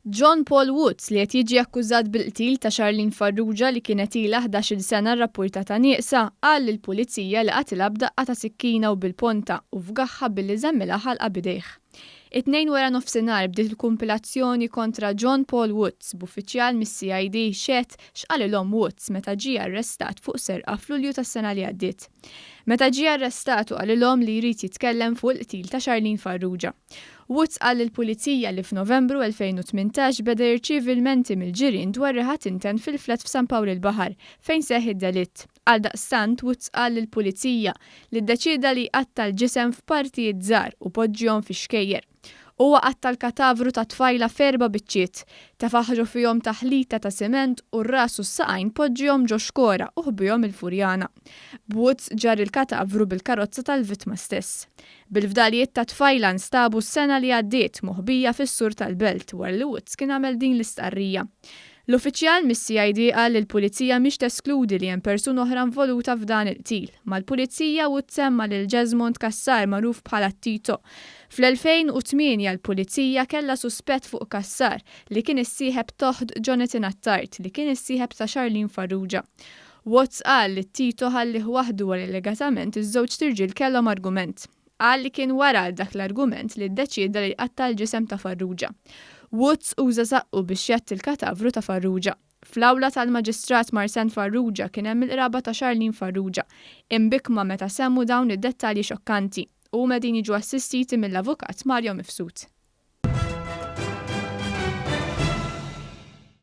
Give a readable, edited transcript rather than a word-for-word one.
John Paul Woods li qed jiġi akkużat bil-qtil ta' Charlene Farrugia li kienet ilha 11-il sena rrappurtata nieqsa qal lill-pulizija li qatilha b'daqqa ta' sikkina u bil-ponta u fgaħħa billi żemmilha ħalqa bidejh. It-tnejn wara nofsinhar bdiet il-kumpilazzjoni kontra John Paul Woods b'uffiċjal mis-CID xehed x'qalilhom Woods meta ġie arrestat fuq serqa f'Lulju tas-sena li għaddiet. Meta ġie arrestat qalilhom li jrid jitkellem fuq il-qtil ta' Charlene Farrugia. Woods qal lill-pulizija li f'Novembru 2018 beda jirċievi l-menti mill-ġirien dwar reħat intent fil-flat f'San Pawl il-Baħar fejn seħħ id-delitt. Għaldaqstant Woods qal lill-pulizija li ddeċieda li jqatta l-ġisem f'partijiet żgħar u poġġihom fi xkejjer. Huwa qatta l-katavru ta' tfajla f'4 biċċiet, tefaħħru fihom taħlita ta' siment u r-ras u s-saqajn poġġihom ġo xkora u ħbihom il-Furjana. Woods ġar il-katavru bil-karozza tal-vittma stess. Bil-fdalijiet ta' tfajla nstabu s-sena li għaddiet moħbija fis-sur tal-Belt wara li Woods kien għamel din l-istqarrija. L-uffiċjal mis-CID qal li l-pulizija mhix teskludi li hemm persuna oħra involuta f'dan il-qtil. Mal-pulizija Woods semma lil Jesmond Cassar magħruf bħala Tito. Fl-2008 l-pulizija kellha suspett fuq Cassar li kien issieħeb toħd Jonathan Attard li kien issieħeb ta' Charlene Farrugia. Woods qal li Tito ħallih waħdu wara legatament iż-żewġ tirġiel kellhom argument. Qal li kien wara dak l-argument li ddeċieda li jqatta l-ġisem ta' Farrugia. Woods uża saqqu biex jett il-katavru ta' Farrugia. Fl-awla tal-Maġistrat Marcent Farrugia kien hemm il-qraba ta' Charlene Farrugia, imbikma meta semmu dawn id-dettalji xokkanti u medin jiġu assistiti mill-avukat Mario Mifsud.